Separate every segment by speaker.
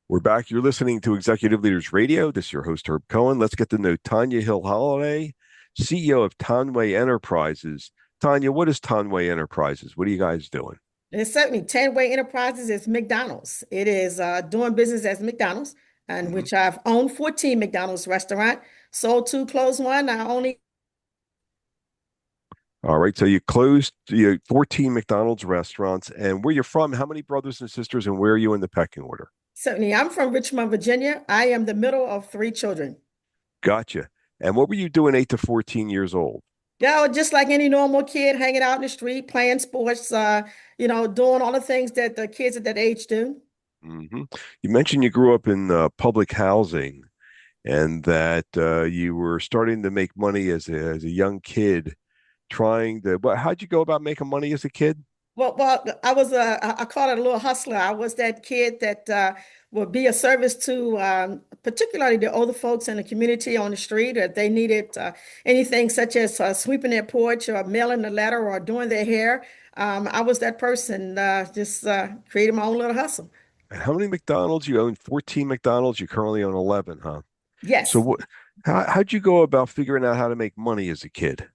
Speaker 1: We're back. You're listening to Executive Leaders Radio. This is your host, Herb Cohen. Let's get to know Tanya Hill-Holliday, CEO of Tanway Enterprises. Tanya, what is Tanway Enterprises? What are you guys doing?
Speaker 2: It's certainly Tanway Enterprises is McDonald's. It is doing business as McDonald's, and
Speaker 1: hmm
Speaker 2: which I've owned 14 McDonald's restaurant, sold two, closed one. I only
Speaker 1: All right. So you closed 14 McDonald's restaurants. And where you're from, how many brothers and sisters, and where are you in the pecking order?
Speaker 2: certainly I'm from Richmond, Virginia. I am the middle of three children.
Speaker 1: Gotcha. And what were you doing 8 to 14 years old?
Speaker 2: Yeah, just like any normal kid, hanging out in the street, playing sports, doing all the things that the kids at that age do.
Speaker 1: hmm You mentioned you grew up in public housing and that you were starting to make money as a young kid trying to, but how'd you go about making money as a kid?
Speaker 2: Well, I call it a little hustler. I was that kid that would be a service to particularly the older folks in the community on the street if they needed anything such as sweeping their porch or mailing a letter or doing their hair. I was that person, just creating my own little hustle.
Speaker 1: And how many McDonald's? You own 14 McDonald's. You currently own 11, huh? So
Speaker 2: Yes.
Speaker 1: how'd you go about figuring out how to make money as a kid?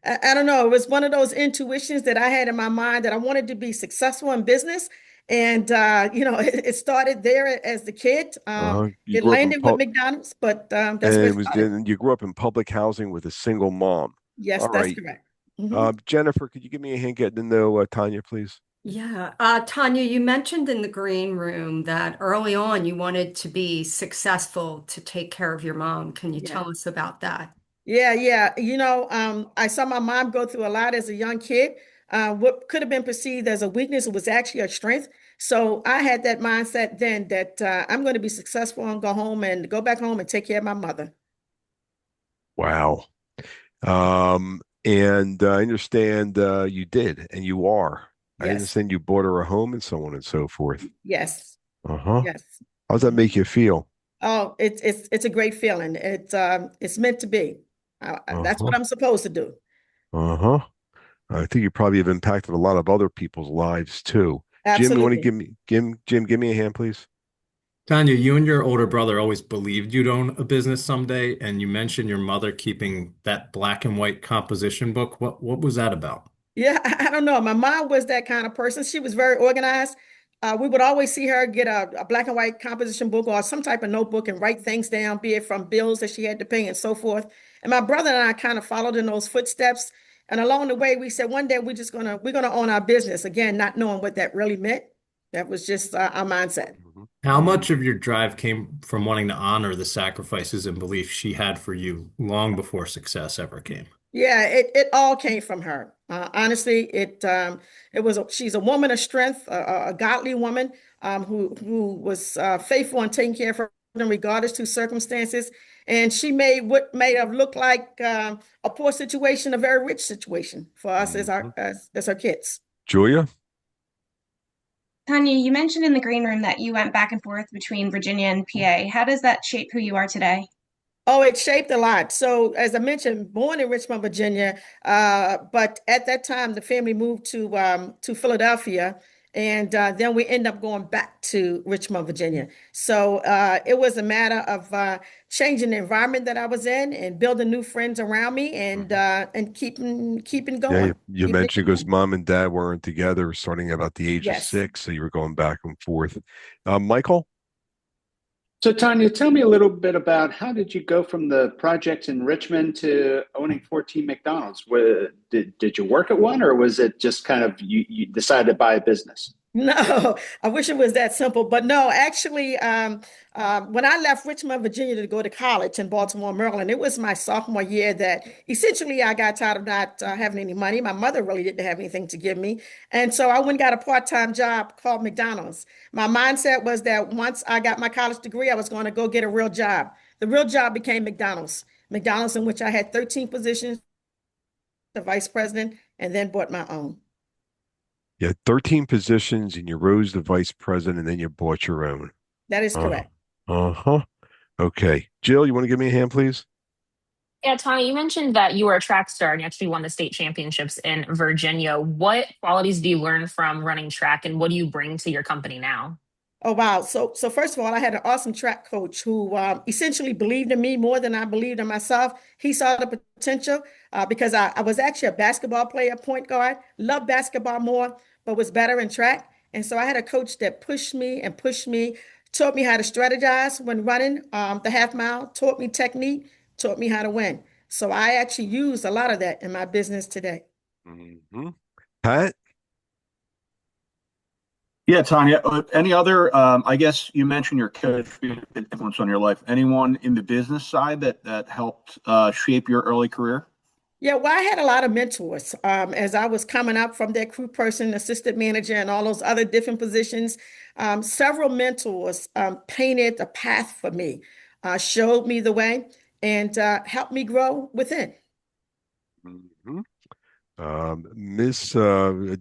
Speaker 2: I don't know. It was one of those intuitions that I had in my mind that I wanted to be successful in business. And, it started there as the kid.
Speaker 1: You
Speaker 2: It
Speaker 1: grew up in
Speaker 2: landed with McDonald's, but that's where
Speaker 1: and
Speaker 2: it started.
Speaker 1: you grew up in public housing with a single mom.
Speaker 2: Yes,
Speaker 1: All
Speaker 2: that's
Speaker 1: right.
Speaker 2: correct. Hmm.
Speaker 1: Jennifer, could you give me a hand getting to know Tanya, please?
Speaker 3: Yeah. Tanya, you mentioned in the green room that early on you wanted to be successful to take care of your mom. Can you
Speaker 2: Yeah.
Speaker 3: tell us about that?
Speaker 2: Yeah, yeah. I saw my mom go through a lot as a young kid. What could have been perceived as a weakness was actually a strength. So I had that mindset then that I'm going to be successful and go back home and take care of my mother.
Speaker 1: Wow. And I understand you did, and you are. I
Speaker 2: Yes,
Speaker 1: understand you bought her a home and so on and so forth.
Speaker 2: yes,
Speaker 1: Uh-huh.
Speaker 2: yes.
Speaker 1: How does that make you feel?
Speaker 2: Oh, it's a great feeling. It's meant to be. That's
Speaker 1: Uh-huh.
Speaker 2: what I'm supposed to do.
Speaker 1: Uh-huh. I think you probably have impacted a lot of other people's lives too. Jim, you want to
Speaker 2: Absolutely.
Speaker 1: give me a hand, please?
Speaker 4: Tanya, you and your older brother always believed you'd own a business someday, and you mentioned your mother keeping that black and white composition book. What was that about?
Speaker 2: Yeah, I don't know. My mom was that kind of person. She was very organized. We would always see her get a black and white composition book or some type of notebook and write things down, be it from bills that she had to pay and so forth. And my brother and I kind of followed in those footsteps. And along the way, we said one day we're gonna own our business again, not knowing what that really meant. That was just our mindset.
Speaker 1: Mhm.
Speaker 4: How
Speaker 1: Mhm.
Speaker 4: much of your drive came from wanting to honor the sacrifices and belief she had for you long before success ever came?
Speaker 2: Yeah, it all came from her. Honestly, she's a woman of strength, a godly woman who was faithful and taking care of her children regardless to circumstances, and she made what made have looked like a poor situation a very rich situation for us as
Speaker 1: Mhm.
Speaker 2: her kids.
Speaker 1: Julia?
Speaker 5: Tanya, you mentioned in the green room that you went back and forth between Virginia and PA. How does that shape who you are today?
Speaker 2: Oh, it shaped a lot. So, as I mentioned, born in Richmond, Virginia, but at that time, the family moved to Philadelphia, and then we end up going back to Richmond, Virginia. So it was a matter of changing the environment that I was in and building new friends around me,
Speaker 1: Mhm.
Speaker 2: and keeping
Speaker 1: Yeah, you,
Speaker 2: going,
Speaker 1: you
Speaker 2: keeping it
Speaker 1: mentioned because
Speaker 2: going.
Speaker 1: mom and dad weren't together starting about the age of
Speaker 2: Yes.
Speaker 1: 6, so you were going back and forth. Michael?
Speaker 6: So Tanya, tell me a little bit about how did you go from the projects in Richmond to owning 14 McDonald's? Did you work at one or was it just kind of you decided to buy a business?
Speaker 2: No, I wish it was that simple, but no, actually, when I left Richmond, Virginia to go to college in Baltimore, Maryland, it was my sophomore year that essentially I got tired of not having any money. My mother really didn't have anything to give me. And so I went and got a part-time job called McDonald's. My mindset was that once I got my college degree, I was going to go get a real job. The real job became McDonald's. McDonald's, in which I had 13 positions, the vice president, and then bought my own.
Speaker 1: You had 13 positions and you rose to vice president and then you bought your own.
Speaker 2: That is
Speaker 1: Uh,
Speaker 2: correct.
Speaker 1: uh-huh. Okay. Jill, you want to give me a hand, please?
Speaker 7: Yeah, Tony, you mentioned that you were a track star and you actually won the state championships in Virginia. What qualities do you learn from running track and what do you bring to your company now?
Speaker 2: Oh wow. So first of all, I had an awesome track coach who essentially believed in me more than I believed in myself. He saw the potential because I was actually a basketball player, point guard, loved basketball more, but was better in track. And so I had a coach that pushed me, taught me how to strategize when running the half mile, taught me technique, taught me how to win. So I actually use a lot of that in my business today.
Speaker 1: Hmm. Pat?
Speaker 8: Yeah, Tanya. Any other? I guess you mentioned your coach being an influence on your life. Anyone in the business side that helped shape your early career?
Speaker 2: Yeah, well, I had a lot of mentors as I was coming up from that crew person, assistant manager, and all those other different positions. Several mentors painted a path for me, showed me the way, and helped me grow within.
Speaker 1: Hmm. Miss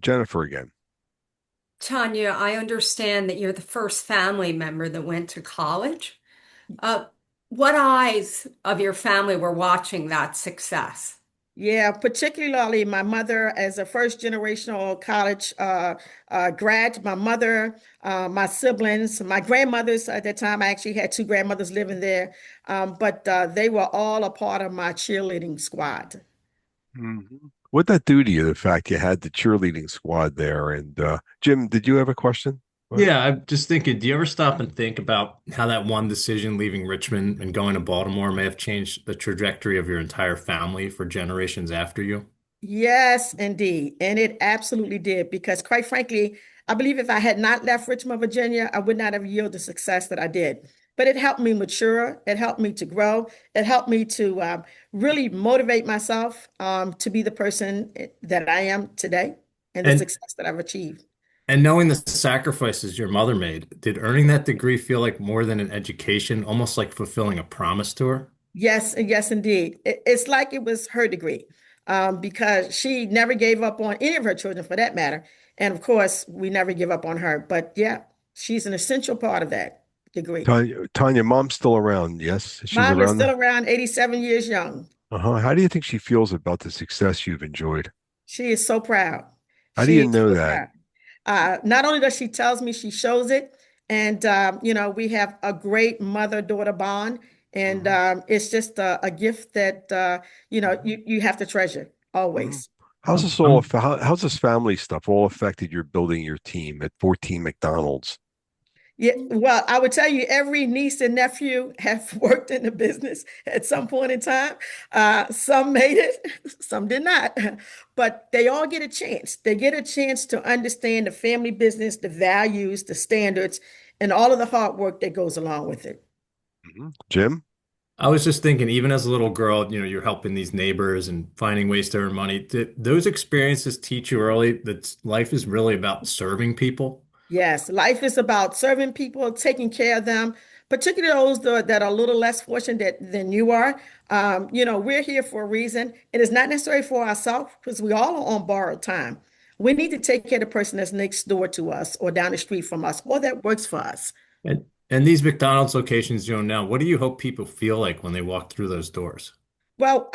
Speaker 1: Jennifer again.
Speaker 3: Tanya, I understand that you're the first family member that went to college. Uh, what eyes of your family were watching that success?
Speaker 2: Yeah, particularly my mother as a first generational college grad, my mother, my siblings, my grandmothers at that time. I actually had two grandmothers living there, but they were all a part of my cheerleading squad.
Speaker 1: Hmm. What'd that do to you, the fact you had the cheerleading squad there? And Jim, did you have a question? What?
Speaker 4: Yeah, I'm just thinking, do you ever stop and think about how that one decision leaving Richmond and going to Baltimore may have changed the trajectory of your entire family for generations after you?
Speaker 2: Yes, indeed. And it absolutely did. Because quite frankly, I believe if I had not left Richmond, Virginia, I would not have yielded the success that I did. But it helped me mature. It helped me to grow. It helped me to really motivate myself to be the person that I am today and the
Speaker 4: And
Speaker 2: success that I've achieved.
Speaker 4: and knowing the sacrifices your mother made, did earning that degree feel like more than an education, almost like fulfilling a promise to her?
Speaker 2: Yes, yes, indeed. It's like it was her degree because she never gave up on any of her children for that matter. And of course, we never give up on her. But yeah, she's an essential part of that degree.
Speaker 1: Tanya, mom's still around. Yes, she's
Speaker 2: Mom is
Speaker 1: around.
Speaker 2: still around, 87 years young.
Speaker 1: Uh-huh. How do you think she feels about the success you've enjoyed?
Speaker 2: She is so proud.
Speaker 1: How do you
Speaker 2: She is
Speaker 1: know
Speaker 2: so
Speaker 1: that?
Speaker 2: proud. Not only does she tells me, she shows it. And, we have a great mother-daughter bond. And
Speaker 1: Hmm.
Speaker 2: it's just a gift that, you have to treasure
Speaker 1: Hmm.
Speaker 2: always.
Speaker 1: How's this family stuff all affected your building your team at 14 McDonald's?
Speaker 2: Yeah, well, I would tell you every niece and nephew have worked in the business at some point in time. Some made it, some did not, but they all get a chance. They get a chance to understand the family business, the values, the standards, and all of the hard work that goes along with it.
Speaker 1: Jim?
Speaker 4: I was just thinking, even as a little girl, you're helping these neighbors and finding ways to earn money. Did those experiences teach you early that life is really about serving people?
Speaker 2: Yes, life is about serving people, taking care of them, particularly those that are a little less fortunate than you are. We're here for a reason. It is not necessarily for ourselves because we all are on borrowed time. We need to take care of the person that's next door to us or down the street from us or that works for us.
Speaker 4: And these McDonald's locations you own now, what do you hope people feel like when they walk through those doors?
Speaker 2: Well,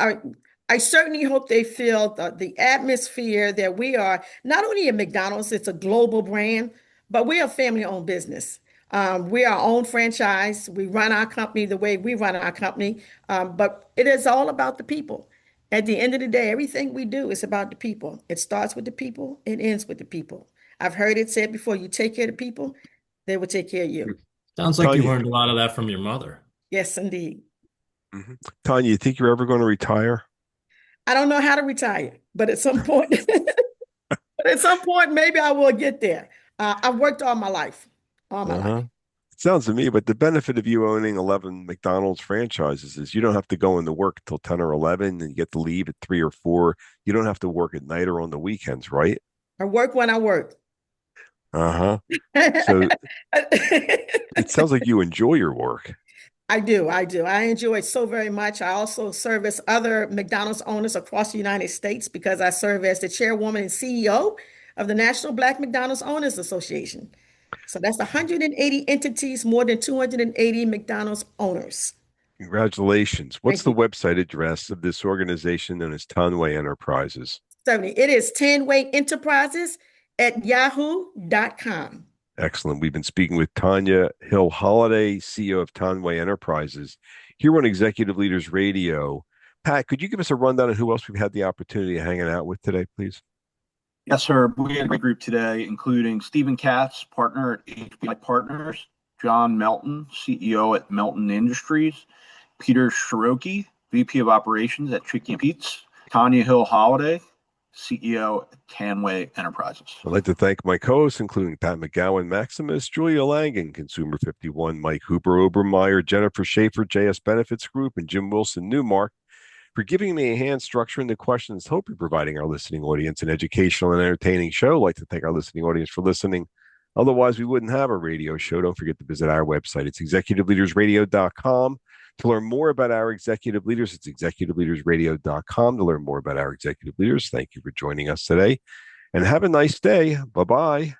Speaker 2: I certainly hope they feel the atmosphere that we are not only a McDonald's, it's a global brand, but we are a family-owned business. We are our own franchise. We run our company the way we run our company, but it is all about the people. At the end of the day, everything we do is about the people. It starts with the people, it ends with the people. I've heard it said before, you take care of the people, they will take care of you.
Speaker 4: Sounds like you
Speaker 1: Tanya,
Speaker 4: learned a lot of that from your mother.
Speaker 2: Yes, indeed.
Speaker 1: mhm. Tanya, you think you're ever going to retire?
Speaker 2: I don't know how to retire, but at some point, but at some point, maybe I will get there. I've worked all my life, all my life.
Speaker 1: Uh-huh. It sounds to me, but the benefit of you owning 11 McDonald's franchises is you don't have to go into work till 10 or 11 and you get to leave at 3 or 4. You don't have to work at night or on the weekends, right?
Speaker 2: I work when I work.
Speaker 1: Uh-huh. So it sounds like you enjoy your work.
Speaker 2: I do. I do. I enjoy it so very much. I also service other McDonald's owners across the United States because I serve as the chairwoman and CEO of the National Black McDonald's Owners Association. So that's 180 entities, more than 280 McDonald's owners.
Speaker 1: Congratulations. What's
Speaker 2: Thank
Speaker 1: the
Speaker 2: you.
Speaker 1: website address of this organization known as Tanway Enterprises?
Speaker 2: Certainly. It is Tanway Enterprises at yahoo.com.
Speaker 1: Excellent. We've been speaking with Tanya Hill-Holliday, CEO of Tanway Enterprises, here on Executive Leaders Radio. Pat, could you give us a rundown of who else we've had the opportunity of hanging out with today, please?
Speaker 8: Yes, sir. We had a great group today, including Stephen Katz, partner at HBI Partners, John Melton, CEO at Melton Industries, Peter Shiroki, VP of Operations at Chicky and Pete's, Tanya Hill-Holliday, CEO at Tanway Enterprises.
Speaker 1: I'd like to thank my co-hosts, including Pat McGowan, Maximus, Julia Langen, Consumer 51, Mike Hooper, Obermeyer, Jennifer Schaefer, JS Benefits Group, and Jim Wilson, Newmark, for giving me a hand structuring the questions. Hope you're providing our listening audience an educational and entertaining show. I'd like to thank our listening audience for listening. Otherwise, we wouldn't have a radio show. Don't forget to visit our website. It's executiveleadersradio.com. To learn more about our executive leaders, it's executiveleadersradio.com. To learn more about our executive leaders, thank you for joining us today. And have a nice day. Bye-bye.